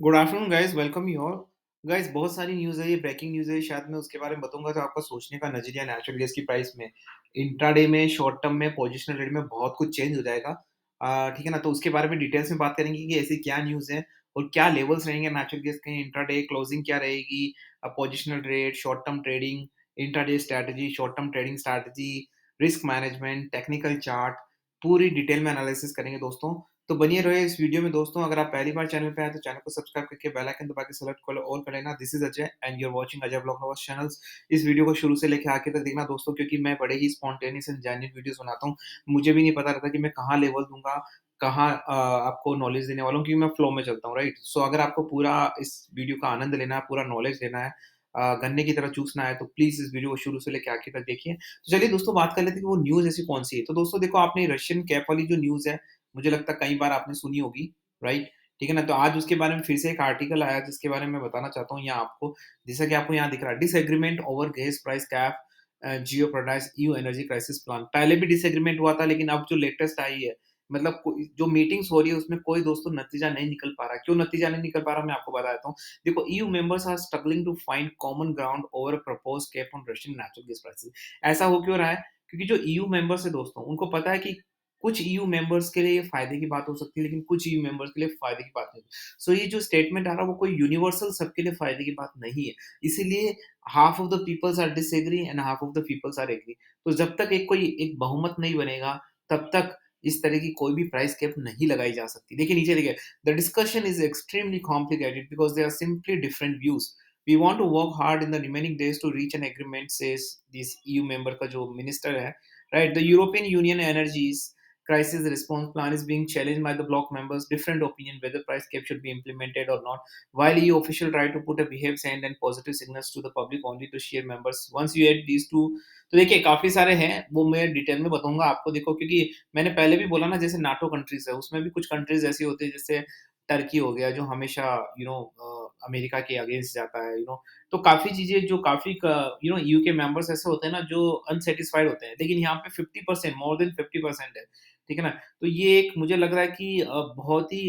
Good afternoon guys, welcome you all. Guys, बहुत सारी news है, ये ब्रेकिंग न्यूज़ है, शायद मैं उसके बारे में बताऊँगा तो आपका सोचने का नज़रिया नेचुरल गैस की प्राइस में, इंट्राडे में, शॉर्ट टर्म में, पोजिशनल ट्रेड में बहुत कुछ चेंज हो जाएगा। ठीक है ना? तो उसके बारे में डिटेल्स में बात करेंगे कि ऐसी क्या न्यूज़ है और क्या लेवल्स रहेंगे नेचुरल गैस के, इंट्राडे क्लोजिंग क्या रहेगी, positional trade, short term trading, intraday strategy, short term trading strategy, risk management, technical chart, पूरी डिटेल में एनालिसिस करेंगे दोस्तों। तो बनिए रहिए इस वीडियो में दोस्तों। अगर आप पहली बार चैनल पे आए तो चैनल को सब्सक्राइब करके बेल आइकन दबा के सेलेक्ट कर लो, ऑल कर लेना। This is Ajay and you are watching Ajay blog Nawaz channels. इस वीडियो को शुरू से लेके आखिर तक देखना दोस्तों, क्योंकि मैं बड़े ही स्पॉन्टेनियस एंड जेन्युइन वीडियोस बनाता हूँ। मुझे भी नहीं पता रहता कि मैं कहाँ लेवल दूंगा, कहाँ आपको नॉलेज देने वाला हूँ, क्योंकि मैं फ्लो में चलता हूँ, राइट। सो अगर आपको पूरा इस वीडियो का आनंद लेना है, पूरा नॉलेज लेना है, गन्ने की तरह चूसना है, तो प्लीज इस वीडियो को शुरू से लेकर आखिर तक देखिए। तो चलिए दोस्तों, बात कर लेते हैं कि वो न्यूज़ ऐसी कौन-सी है। तो दोस्तों देखो, आपने रशियन कैप वाली जो न्यूज़ है, मुझे लगता है कई बार आपने सुनी होगी, राइट? ठीक है ना? तो आज उसके बारे में फिर से एक आर्टिकल आया जिसके बारे में मैं बताना चाहता हूँ यहाँ आपको। जैसा कि आपको यहाँ दिख रहा है, disagreement over gas price cap, जियो प्रोडाइस ईयू एनर्जी क्राइसिस प्लान। पहले भी डिसएग्रीमेंट हुआ था, लेकिन अब जो लेटेस्ट आई है, मतलब कोई जो मीटिंग्स हो रही है उसमें कोई दोस्तों नतीजा नहीं निकल पा रहा। क्यों नतीजा नहीं निकल पा रहा, मैं आपको बता देता हूँ। देखो, EU members are struggling to find common ground over a proposed cap on Russian natural gas prices. ऐसा हो क्यों रहा है? क्योंकि जो ईयू मेंबर्स है दोस्तों, उनको पता है कि कुछ ईयू मेंबर्स के लिए ये फ़ायदे की बात हो सकती है, लेकिन कुछ ईयू मेंबर्स के लिए फ़ायदे की बात नहीं। सो ये जो स्टेटमेंट आ रहा है, वो कोई यूनिवर्सल सबके लिए फ़ायदे की बात नहीं है। इसीलिए half of the peoples are disagree and half of the peoples are agree. तो जब तक एक बहुमत नहीं बनेगा, तब तक इस तरह की कोई भी प्राइस कैप नहीं लगाई जा सकती। देखिए नीचे देखिए, the discussion is extremely complicated because there are simply different views. We want to work hard in the remaining days to reach an agreement, says this EU member का जो मिनिस्टर है, right? The European Union Energies Crisis Response Plan is being challenged by the bloc members. Different opinion whether price cap should be implemented or not. While EU official try to put a behave send and positive signals to the public only to share members. Once you add these two, तो देखिए काफ़ी सारे हैं, वो मैं detail में बताऊँगा आपको। देखो, क्योंकि मैंने पहले भी बोला ना, जैसे नाटो कंट्रीज़ है, उसमें भी कुछ कंट्रीज़ ऐसी होती है, जैसे टर्की हो गया, जो हमेशा अमेरिका के अगेंस्ट जाता है, तो काफ़ी चीज़ें जो काफ़ी ईयू के मेंबर्स ऐसे होते हैं ना, जो अनसैटिस्फाइड होते हैं। लेकिन यहाँ पे 50%, मोर देन 50% है, ठीक है ना? तो ये एक मुझे लग रहा है कि बहुत ही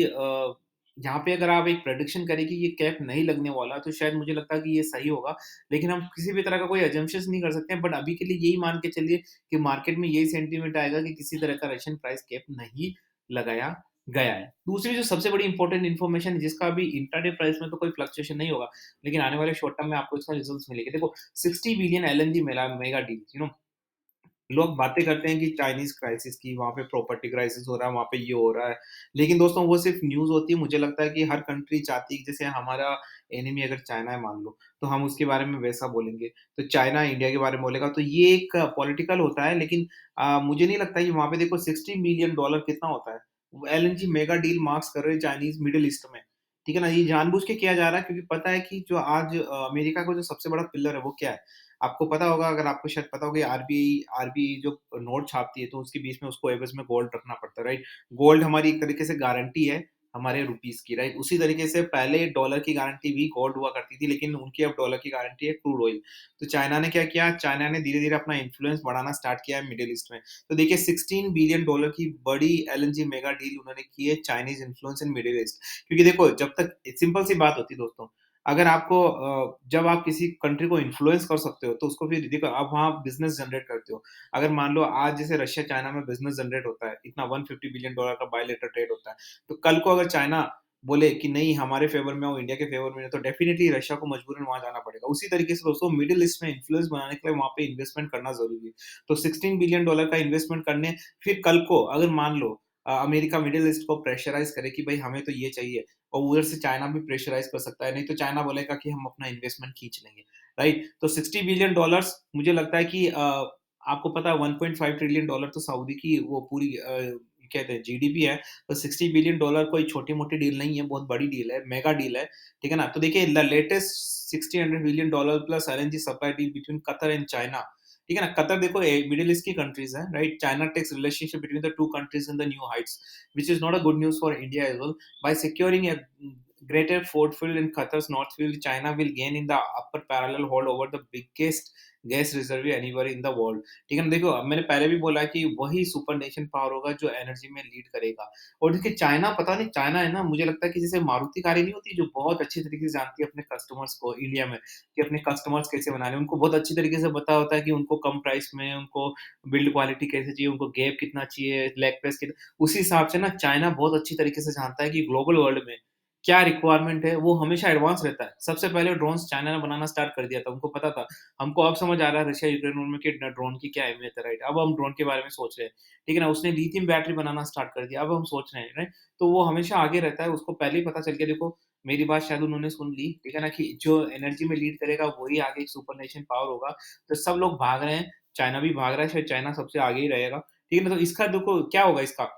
यहाँ पे अगर आप एक प्रेडिक्शन करें कि ये कैप नहीं लगने वाला, तो शायद मुझे लगता है कि ये सही होगा। लेकिन हम किसी भी तरह का कोई असम्पशन्स नहीं कर सकते हैं, बट अभी के लिए यही मान के चलिए कि मार्केट में यही सेंटीमेंट आएगा कि किसी तरह का रशियन प्राइस कैप नहीं लगाया गया है। दूसरी जो सबसे बड़ी इंपॉर्टेंट इन्फॉर्मेशन है, जिसका अभी इंट्राडे प्राइस में तो कोई फ्लक्चुएशन नहीं होगा, लेकिन आने वाले शॉर्ट टर्म में आपको इसका रिजल्ट्स मिलेंगे। देखो, 60 बिलियन एलएनजी मेला मेगा डील, लोग बातें करते हैं कि चाइनीज़ क्राइसिस की, वहाँ पे प्रॉपर्टी क्राइसिस हो रहा है, वहाँ पे ये हो रहा है। लेकिन दोस्तों, वो सिर्फ़ न्यूज़ होती है। मुझे लगता है कि हर कंट्री चाहती है कि जैसे हमारा एनिमी अगर चाइना है मान लो, तो हम उसके बारे में वैसा बोलेंगे। तो चाइना इंडिया के बारे में बोलेगा, तो ये एक पॉलिटिकल होता है। लेकिन मुझे नहीं लगता कि वहाँ पे देखो, $60 बिलियन कितना होता है? वो एलएनजी मेगा डील मार्क्स कर रहे हैं चाइनीज़ मिडल ईस्ट में। ठीक है ना? ये जानबूझ के किया जा रहा है, क्योंकि पता है कि जो आज अमेरिका का जो सबसे बड़ा पिलर है, वो क्या है? आपको पता होगा, अगर आपको शायद पता होगा, आरबीआई जो नोट छापती है, तो उसके बीच में उसको एवज़ में गोल्ड रखना पड़ता है, राइट? गोल्ड हमारी एक तरीके से गारंटी है हमारे रुपीस की, राइट? उसी तरीके से पहले डॉलर की गारंटी भी गोल्ड हुआ करती थी, लेकिन उनकी अब डॉलर की गारंटी है क्रूड ऑयल। तो चाइना ने क्या किया? चाइना ने धीरे-धीरे अपना इन्फ्लुएंस बढ़ाना स्टार्ट किया है मिडल ईस्ट में। तो देखिए, $16 बिलियन की बड़ी एलएनजी मेगा डील उन्होंने की है, Chinese influence in middle east. क्योंकि देखो, जब तक सिंपल सी बात होती है दोस्तों, अगर आपको जब आप किसी कंट्री को इन्फ्लुएंस कर सकते हो, तो उसको फिर देखो, आप वहाँ बिज़नेस जनरेट करते हो। अगर मान लो आज जैसे रशिया चाइना में बिज़नेस जनरेट होता है, इतना $150 बिलियन का बायलैटरल ट्रेड होता है। तो कल को अगर चाइना बोले कि नहीं, हमारे फ़ेवर में हो, इंडिया के फ़ेवर में हो, तो डेफिनिटली रशिया को मजबूरन वहाँ जाना पड़ेगा। उसी तरीके से दोस्तों, मिडल ईस्ट में इन्फ्लुएंस बनाने के लिए वहाँ पे इन्वेस्टमेंट करना ज़रूरी है। तो $16 बिलियन का इन्वेस्टमेंट करने, फिर कल को अगर मान लो अमेरिका मिडल ईस्ट को प्रेशराइज़ करे कि भई हमें तो ये चाहिए, और उधर से चाइना भी प्रेशराइज़ कर सकता है, नहीं तो चाइना बोलेगा कि हम अपना इन्वेस्टमेंट खींच लेंगे, राइट? तो $60 बिलियन मुझे लगता है कि आपको पता है $1.5 ट्रिलियन तो सऊदी की वो पूरी कहते हैं जीडीपी है। तो $60 बिलियन कोई छोटी-मोटी डील नहीं है, बहुत बड़ी डील है, मेगा डील है, ठीक है ना? तो देखिए, the latest $60 billion plus LNG supply deal between Qatar and China, ठीक है ना? कतर देखो, मिडल ईस्ट की कंट्रीज़ है, right? China takes relationship between the 2 countries in the new heights, which is not a good news for India as well. By securing a greater Ford field in Qatar's North Field, China will gain in the upper parallel hold over the biggest gas reserve anywhere in the world. ठीक है ना? देखो, अब मैंने पहले भी बोला कि वही सुपर नेशन पावर होगा जो एनर्जी में लीड करेगा। और देखिए चाइना, पता नहीं, चाइना है ना, मुझे लगता है कि जैसे मारुति कारें नहीं होती जो बहुत अच्छी तरीके से जानती है अपने कस्टमर्स को इंडिया में, कि अपने कस्टमर्स कैसे बनाने हैं। उनको बहुत अच्छी तरीके से पता होता है कि उनको कम प्राइस में उनको बिल्ड क्वालिटी कैसे चाहिए, उनको गैप कितना चाहिए, लेग स्पेस कितना, उसी हिसाब से ना चाइना बहुत अच्छी तरीके से जानता है कि ग्लोबल वर्ल्ड में क्या रिक्वायरमेंट है, वो हमेशा एडवांस रहता है। सबसे पहले ड्रोन्स चाइना ने बनाना स्टार्ट कर दिया था, उनको पता था। हमको अब समझ आ रहा है रशिया यूक्रेन वॉर में कि ड्रोन की क्या अहमियत है, राइट? अब हम ड्रोन के बारे में सोच रहे हैं, ठीक है ना? उसने लिथियम बैटरी बनाना स्टार्ट कर दिया, अब हम सोच रहे हैं, राइट? तो वो हमेशा आगे रहता है, उसको पहले ही पता चल गया। देखो, मेरी बात शायद उन्होंने सुन ली, ठीक है ना? कि जो एनर्जी में लीड करेगा वही आगे एक सुपर नेशन पावर होगा। तो सब लोग भाग रहे हैं, चाइना भी भाग रहा है, शायद चाइना सबसे आगे ही रहेगा, ठीक है ना? तो इसका देखो क्या होगा इसका?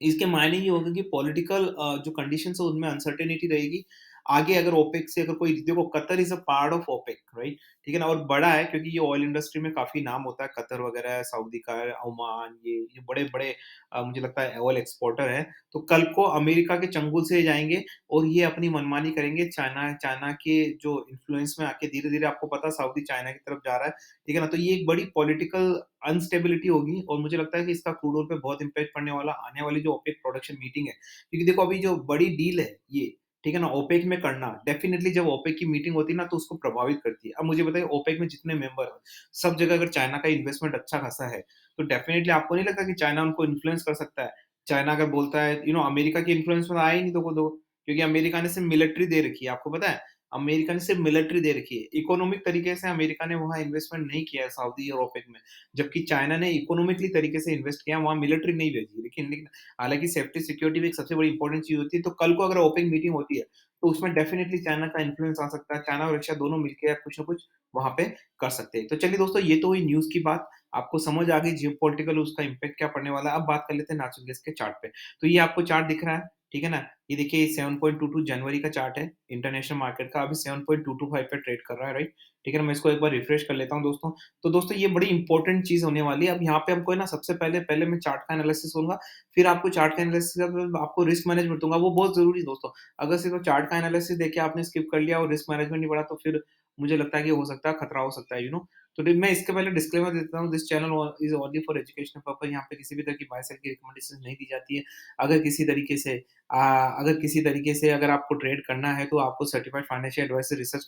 इसके मायने ये होगा कि पॉलिटिकल जो कंडीशंस है उनमें अनसर्टेनिटी रहेगी। आगे अगर ओपेक से अगर कोई, देखो Qatar is a part of OPEC, right? ठीक है ना? और बड़ा है क्योंकि ये ऑयल इंडस्ट्री में काफ़ी नाम होता है, कतर वगैरह, सऊदी का है, ओमान, ये बड़े-बड़े मुझे लगता है ऑयल एक्सपोर्टर हैं। तो कल को अमेरिका के चंगुल से जाएँगे और ये अपनी मनमानी करेंगे, चाइना चाइना के जो इन्फ्लुएंस में आके धीरे-धीरे, आपको पता है सऊदी चाइना की तरफ जा रहा है, ठीक है ना? तो ये एक बड़ी पॉलिटिकल अनस्टेबिलिटी होगी और मुझे लगता है कि इसका क्रूड ऑयल पे बहुत इम्पैक्ट पड़ने वाला आने वाली जो ओपेक प्रोडक्शन मीटिंग है। क्योंकि देखो अभी जो बड़ी डील है ये, ठीक है ना? ओपेक में करना, डेफिनिटली जब ओपेक की मीटिंग होती है ना तो उसको प्रभावित करती है। अब मुझे बताइए ओपेक में जितने मेंबर हैं, सब जगह अगर चाइना का इन्वेस्टमेंट अच्छा खासा है, तो डेफिनिटली आपको नहीं लगता कि चाइना उनको इन्फ्लुएंस कर सकता है? चाइना अगर बोलता है, अमेरिका के इन्फ्लुएंस में आया ही नहीं दो क्योंकि अमेरिका ने सिर्फ मिलिट्री दे रखी है, आपको पता है? अमेरिका ने सिर्फ मिलिट्री दे रखी है। इकोनॉमिक तरीके से अमेरिका ने वहाँ इन्वेस्टमेंट नहीं किया है सऊदी और ओपेक में। जबकि चाइना ने इकोनॉमिकली तरीके से इन्वेस्ट किया, वहाँ मिलिट्री नहीं भेजी। लेकिन लेकिन हालाँकि सेफ्टी सिक्योरिटी भी एक सबसे बड़ी इंपॉर्टेंट चीज़ होती है, तो कल को अगर ओपेक मीटिंग होती है, तो उसमें डेफिनिटली चाइना का इन्फ्लुएंस आ सकता है। चाइना और रशिया दोनों मिलके कुछ न कुछ वहाँ पे कर सकते हैं। तो चलिए दोस्तों, ये तो हुई न्यूज़ की बात, आपको समझ आ गई जियोपॉलिटिकल उसका इम्पैक्ट क्या पड़ने वाला है। अब बात कर लेते हैं नेचुरल गैस के चार्ट पे। तो ये आपको चार्ट दिख रहा है, ठीक है ना? ये देखिए 7.22 जनवरी का चार्ट है, इंटरनेशनल मार्केट का, अभी 7.225 पे ट्रेड कर रहा है, राइट? ठीक है ना? मैं इसको एक बार रिफ्रेश कर लेता हूँ दोस्तों। तो दोस्तों ये बड़ी इंपॉर्टेंट चीज़ होने वाली है। अब यहाँ पे हमको है ना, सबसे पहले पहले मैं चार्ट का एनालिसिस करूँगा, फिर आपको चार्ट का एनालिसिस के बाद आपको रिस्क मैनेजमेंट दूँगा, वो बहुत ज़रूरी है दोस्तों। अगर सिर्फ चार्ट का एनालिसिस देके आपने स्किप कर लिया और रिस्क मैनेजमेंट नहीं पढ़ा, तो फिर मुझे लगता है कि हो सकता है खतरा हो सकता है, तो मैं इसके पहले डिस्क्लेमर देता हूँ, this channel is only for educational purpose. यहाँ पे किसी भी तरह की बाय सेल की रिकमेंडेशन नहीं दी जाती है। अगर किसी तरीके से अगर आपको ट्रेड करना है तो आपको सर्टिफाइड फाइनेंशियल एडवाइस से रिसर्च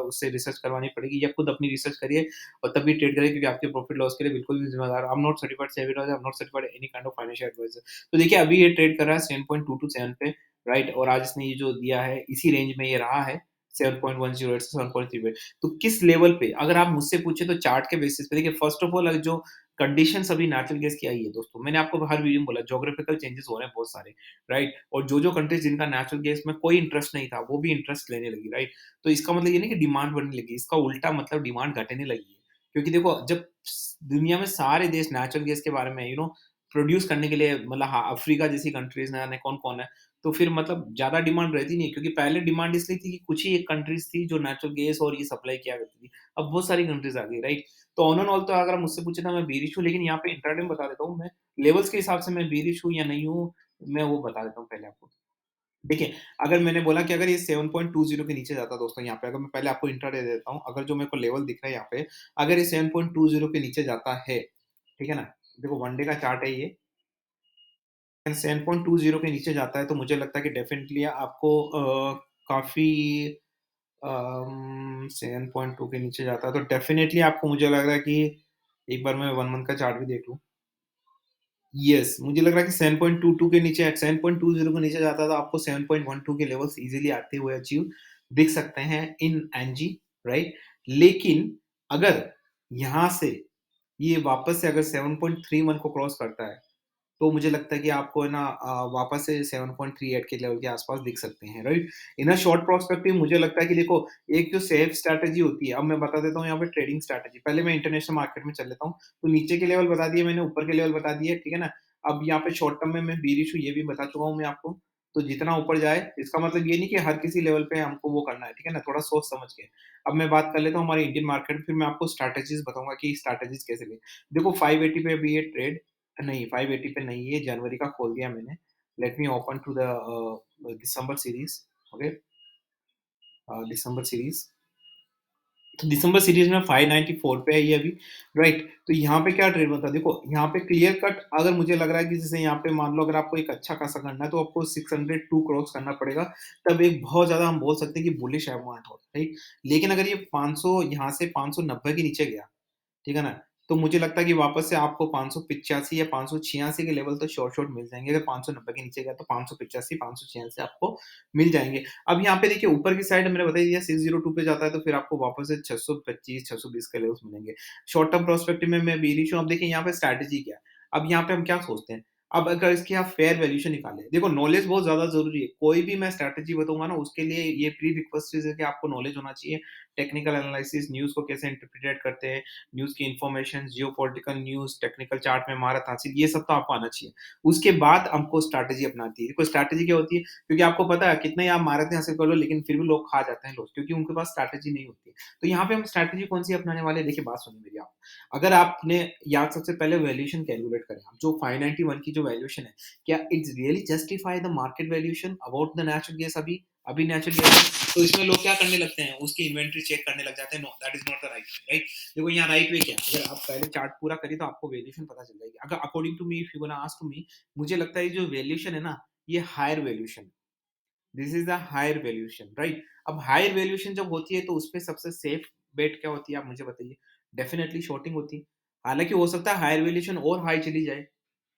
उससे रिसर्च करवानी पड़ेगी, या खुद अपनी रिसर्च करिए और तभी ट्रेड करिए, क्योंकि आपके प्रॉफिट लॉस के लिए बिल्कुल भी ज़िम्मेदार, I am not certified SEBI, I am not certified any kind of financial adviser. तो देखिए अभी ये ट्रेड कर रहा है 7.227 पे, राइट? और आज इसने ये जो दिया है इसी रेंज में ये रहा है, 7.108 से 7.3 तो किस लेवल पे, अगर आप मुझसे पूछे तो चार्ट के बेसिस पे देखिए, फर्स्ट ऑफ ऑल जो कंडीशंस अभी नेचुरल गैस की आई है दोस्तों, मैंने आपको हर वीडियो में बोला, ज्योग्राफिकल चेंजेस हो रहे हैं बहुत सारे, राइट? और जो कंट्रीज जिनका नेचुरल गैस में कोई इंटरेस्ट नहीं था, वो भी इंटरेस्ट लेने लगी, राइट? तो इसका मतलब ये नहीं कि डिमांड बढ़ने लगी, इसका उल्टा मतलब डिमांड घटने लगी है। क्योंकि देखो, जब दुनिया में सारे देश नेचुरल गैस के बारे में प्रोड्यूस करने के लिए, मतलब हाँ, अफ्रीका जैसी कंट्रीज ना जाने कौन-कौन है, तो फिर मतलब ज़्यादा डिमांड रहती नहीं है, क्योंकि पहले डिमांड इसलिए थी कि कुछ ही एक कंट्रीज़ थी जो नेचुरल गैस और ये सप्लाई किया करती थी। अब बहुत सारी कंट्रीज़ आ गई, राइट? तो ऑन एंड ऑल तो अगर आप मुझसे पूछे तो मैं बेयरिश हूँ, लेकिन यहाँ पे इंट्राडे में बता देता हूँ मैं, लेवल्स के हिसाब से मैं बेयरिश हूँ या नहीं हूँ, मैं वो बता देता हूँ पहले आपको। देखिए, अगर मैंने बोला कि अगर ये 7.20 के नीचे जाता है दोस्तों, यहाँ पे अगर मैं पहले आपको इंट्राडे दे देता हूँ, अगर जो मेरे को लेवल दिख रहा है यहाँ पे, अगर ये 7.20 के नीचे जाता है, ठीक है ना? देखो वन डे का चार्ट है ये, 7.20 के नीचे जाता है तो मुझे लगता है कि डेफिनिटली आपको काफ़ी 7.2 के नीचे जाता है तो डेफिनिटली आपको, मुझे लग रहा है कि एक बार मैं 1 मंथ का चार्ट भी देख लूँ। येस, मुझे लग रहा है कि 7.22 के नीचे 7.20 के नीचे जाता है तो आपको 7.12 के लेवल्स ईज़िली आते हुए अचीव दिख सकते हैं इन एनजी, राइट? लेकिन अगर यहाँ से ये वापस से अगर 7.31 को क्रॉस करता है, तो मुझे लगता है कि आपको है ना वापस से 7.38 के लेवल के आस-पास दिख सकते हैं, right? In a short perspective मुझे लगता है कि देखो, एक जो सेफ स्ट्रैटेजी होती है, अब मैं बता देता हूँ यहाँ पे ट्रेडिंग स्ट्रैटेजी। पहले मैं इंटरनेशनल मार्केट में चल लेता हूँ। तो नीचे के लेवल बता दिए मैंने, ऊपर के लेवल बता दिए, ठीक है ना? अब यहाँ पे शॉर्ट टर्म में मैं बेयरिश हूँ, ये भी बता चुका हूँ मैं आपको। तो जितना ऊपर जाए, इसका मतलब ये नहीं कि हर किसी लेवल पे हमको वो करना है, ठीक है ना? थोड़ा सोच समझ के। अब मैं बात कर लेता हूँ हमारे इंडियन मार्केट में, फिर मैं आपको स्ट्रैटेजीज़ बताऊँगा कि स्ट्रैटेजीज़ कैसे लें। देखो 580 पे अभी ये ट्रेड नहीं, 580 पे नहीं है, जनवरी का खोल दिया मैंने। Let me open to the December series. Okay, December series. तो दिसंबर सीरीज़ में 594 पे है ये अभी, राइट? तो यहाँ पे क्या ट्रेड बनता है, देखो यहाँ पे क्लियर कट अगर मुझे लग रहा है कि जैसे यहाँ पे मान लो अगर आपको एक अच्छा खासा करना है तो आपको 602 क्रॉस करना पड़ेगा, तब एक बहुत ज़्यादा हम बोल सकते हैं कि बुलिश अमाउंट हो, राइट? लेकिन अगर ये 500 यहाँ से 590 के नीचे गया, ठीक है ना? तो मुझे लगता है कि वापस से आपको 585 या 586 के लेवल तो शॉर्ट मिल जाएँगे। अगर 590 के नीचे गया तो 585, 586 आपको मिल जाएँगे। अब यहाँ पे देखिए ऊपर की साइड मैंने बता ही दिया 602 पे जाता है तो फिर आपको वापस से 625, 620 के लेवल्स मिलेंगे। शॉर्ट टर्म पर्सपेक्टिव में मैं बेयरिश हूँ। अब देखिए यहाँ पे स्ट्रैटेजी क्या है? अब यहाँ पे हम क्या सोचते हैं? अब अगर इसकी आप फेयर वैल्यूएशन निकालें, देखो नॉलेज बहुत ज़्यादा ज़रूरी है। कोई भी मैं स्ट्रैटेजी बताऊँगा ना उसके लिए ये प्री रिक्विजिट है कि आपको नॉलेज होना चाहिए। टेक्निकल एनालिसिस, न्यूज़ को कैसे इंटरप्रेट करते हैं, न्यूज़ की information, geopolitical news, technical chart में महारत हासिल, ये सब तो आपको आना चाहिए। उसके बाद हमको स्ट्रैटेजी अपनाती है। देखो स्ट्रैटेजी क्या होती है? क्योंकि आपको पता है कितना ही आप महारतें हासिल कर लो लेकिन फिर भी लोग खा जाते हैं लॉस क्योंकि उनके पास स्ट्रैटेजी नहीं होती है। तो यहाँ पे हम स्ट्रैटेजी कौन-सी अपनाने वाले हैं? देखिए बात सुनिए मेरी आप। अगर आपने या सबसे पहले वैल्यूएशन कैलकुलेट करें आप, जो 591 की जो वैल्यूएशन है, क्या it's really justify the market valuation about the natural gas अभी नेचुरल गैस तो इसमें लोग क्या करने लगते हैं? उसकी इन्वेंटरी चेक करने लग जाते हैं। No, that is not the right way, right? देखो यहाँ राइट वे क्या है? अगर आप पहले चार्ट पूरा करिए तो आपको वैल्यूएशन पता चल जाएगी। अगर according to me if you gonna ask to me मुझे लगता है ये जो वैल्यूएशन है ना, ये हायर वैल्यूएशन है। This is the higher valuation, right? अब हायर वैल्यूएशन जब होती है तो उसपे सबसे सेफ बेट क्या होती है आप मुझे बताइए? डेफिनिटली शॉर्टिंग होती है। हालाँकि हो सकता है हायर वैल्यूएशन और हाई चली जाए।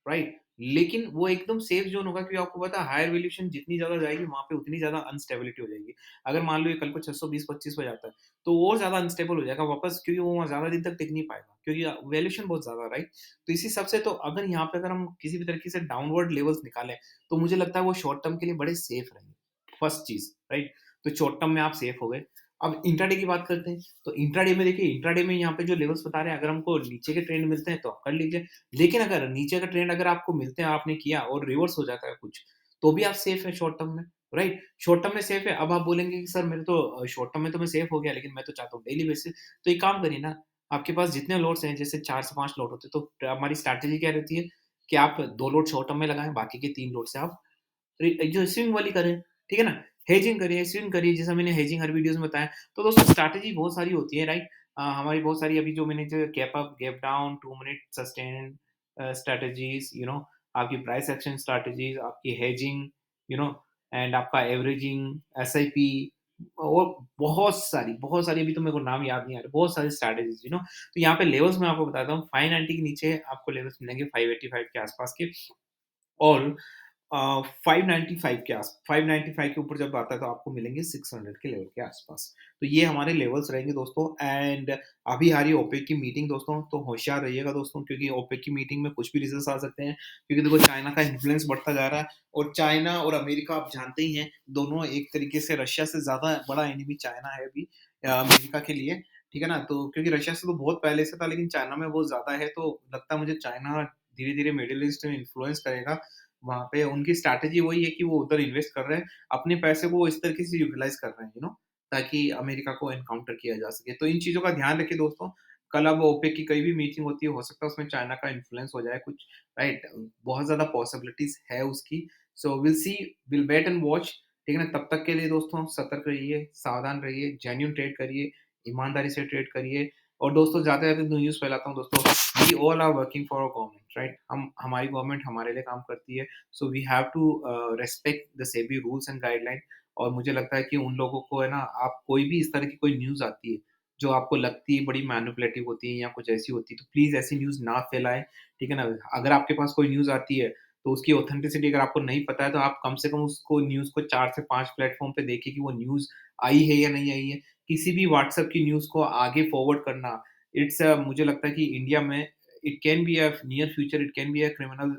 राइट? लेकिन वो एकदम सेफ ज़ोन होगा क्योंकि आपको पता है हायर वैल्यूएशन जितनी ज़्यादा जाएगी वहाँ पे उतनी ज़्यादा अनस्टेबिलिटी हो जाएगी। अगर मान लो ये कल को 620-25 पे जाता है, तो और ज़्यादा अनस्टेबल हो जाएगा वापस क्योंकि वो वहाँ ज़्यादा दिन तक टिक नहीं पाएगा क्योंकि वैल्यूएशन बहुत ज़्यादा है, राइट? तो इसी हिसाब से तो अगर यहाँ पे अगर हम किसी भी तरीके से डाउनवर्ड लेवल्स निकालें, तो मुझे लगता है वो शॉर्ट टर्म के लिए बड़े सेफ रहेंगे। फर्स्ट चीज़, राइट? तो शॉर्ट टर्म में आप सेफ हो गए। अब इंट्राडे की बात करते हैं, तो इंट्राडे में देखिए इंट्राडे में यहाँ पे जो लेवल्स बता रहे हैं अगर हमको नीचे के ट्रेंड मिलते हैं तो आप कर लीजिए। लेकिन अगर नीचे का ट्रेंड अगर आपको मिलते हैं, आपने किया और रिवर्स हो जाता है कुछ, तो भी आप सेफ हैं शॉर्ट टर्म में, राइट? शॉर्ट टर्म में सेफ है। अब आप बोलेंगे कि सर मेरे तो शॉर्ट टर्म में तो मैं सेफ हो गया, लेकिन मैं तो चाहता हूँ डेली बेसिस। तो एक काम करिए ना, आपके पास जितने लॉट्स हैं, जैसे 4 से 5 लॉट होते हैं, तो हमारी स्ट्रैटेजी क्या रहती है कि आप 2 लॉट शॉर्ट टर्म में लगाएँ, बाकी के 3 लॉट से आप जो स्विंग वाली करें, ठीक है ना? हेजिंग करिए, स्विंग करिए, जैसा मैंने हेजिंग हर वीडियोज़ में बताया। तो दोस्तों स्ट्रैटेजी बहुत सारी होती है, राइट? हमारी बहुत सारी अभी जो मैंने जो gap up, gap down, 2 minute sustain strategies, आपकी प्राइस एक्शन स्ट्रैटेजीज़, आपकी हेजिंग, यू नो एंड आपका एवरेजिंग, एसआईपी और बहुत सारी अभी तो मेरे को नाम याद नहीं आ रहे, बहुत सारी स्ट्रैटेजीज़, तो यहाँ पे लेवल्स मैं आपको बताता हूँ, 590 के नीचे आपको लेवल्स मिलेंगे 585 के आसपास के और 595 के ऊपर जब आता है तो आपको मिलेंगे 600 के लेवल के आसपास। तो ये हमारे लेवल्स रहेंगे दोस्तों एंड अभी आ रही है ओपेक की मीटिंग दोस्तों, तो होशियार रहिएगा दोस्तों क्योंकि ओपेक की मीटिंग में कुछ भी रिजल्ट्स आ सकते हैं क्योंकि देखो चाइना का इन्फ्लुएंस बढ़ता जा रहा है और चाइना और अमेरिका आप जानते ही हैं, दोनों एक तरीके से रशिया से ज़्यादा बड़ा एनिमी चाइना है अभी अमेरिका के लिए, ठीक है ना? तो क्योंकि रशिया से तो बहुत पहले से था लेकिन चाइना में बहुत ज़्यादा है, तो लगता है मुझे चाइना धीरे-धीरे मिडल ईस्ट में इन्फ्लुएंस करेगा। वहाँ पे उनकी स्ट्रैटेजी वही है कि वो उधर इन्वेस्ट कर रहे हैं, अपने पैसे को इस तरीके से यूटिलाइज़ कर रहे हैं, ताकि अमेरिका को एनकाउंटर किया जा सके। तो इन चीज़ों का ध्यान रखिए दोस्तों, कल अब ओपेक की कोई भी मीटिंग होती है, हो सकता है उसमें चाइना का इन्फ्लुएंस हो जाए कुछ, राइट? बहुत ज़्यादा पॉसिबिलिटीज़ है उसकी। So will see, will wait and watch, ठीक है ना? तब तक के लिए दोस्तों सतर्क रहिए, सावधान रहिए, जेन्युइन ट्रेड करिए, ईमानदारी से ट्रेड करिए और दोस्तों जाते-जाते न्यूज़ फैलाता हूँ दोस्तों, we all are working for a government, right? हम हमारी गवर्नमेंट हमारे लिए काम करती है। So we have to respect the SEBI rules and guideline और मुझे लगता है कि उन लोगों को है ना आप कोई भी इस तरह की कोई न्यूज़ आती है, जो आपको लगती है बड़ी मैनिपुलेटिव होती है या कुछ ऐसी होती है, तो प्लीज़ ऐसी न्यूज़ ना फैलाएँ, ठीक है ना? अगर आपके पास कोई न्यूज़ आती है, तो उसकी ऑथेंटिसिटी अगर आपको नहीं पता है, तो आप कम से कम उसको न्यूज़ को 4 से 5 प्लेटफ़ॉर्म पे देखिए कि वो न्यूज़ आई है या नहीं आई है। किसी भी व्हाट्सएप की न्यूज़ को आगे फॉरवर्ड करना, इट्स मुझे लगता है कि इंडिया में it can be a near future it can be a criminal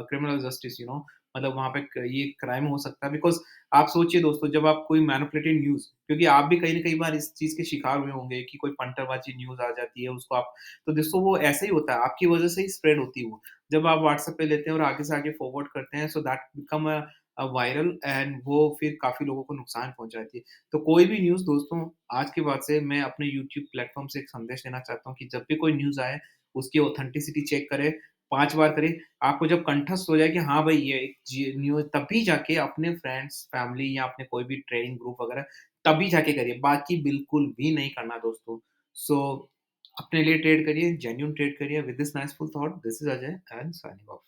criminal justice मतलब वहाँ पे ये क्राइम हो सकता है बिकॉज़ आप सोचिए दोस्तों जब आप कोई मैनिपुलेटेड न्यूज़ क्योंकि आप भी कहीं न कई बार इस चीज़ के शिकार हुए होंगे कि कोई पंटरबाज़ी न्यूज़ आ जाती है उसको आप तो दोस्तों वो ऐसा ही होता है, आपकी वज़ह से ही स्प्रेड होती है वो। जब आप व्हाट्सएप पे लेते हैं और आगे से आगे फॉरवर्ड करते हैं so that become viral and वो फिर काफ़ी लोगों को नुकसान पहुँचाती है। तो कोई भी न्यूज़ दोस्तों आज के बाद से मैं अपने यूट्यूब प्लेटफ़ॉर्म से एक संदेश देना चाहता हूँ कि जब भी कोई न्यूज़ आए, उसकी ऑथेंटिसिटी चेक करें, 5 बार करिए। आपको जब कंठस्थ हो जाए कि हाँ भाई ये एक जी न्यूज़ तभी जाके अपने फ्रेंड्स, फैमिली या अपने कोई भी ट्रेडिंग ग्रुप वगैरह तभी जाके करिए, बाकी बिल्कुल भी नहीं करना दोस्तों। सो अपने लिए ट्रेड करिए, जेन्युइन ट्रेड करिए। With this niceful thought, this is Ajay and signing of.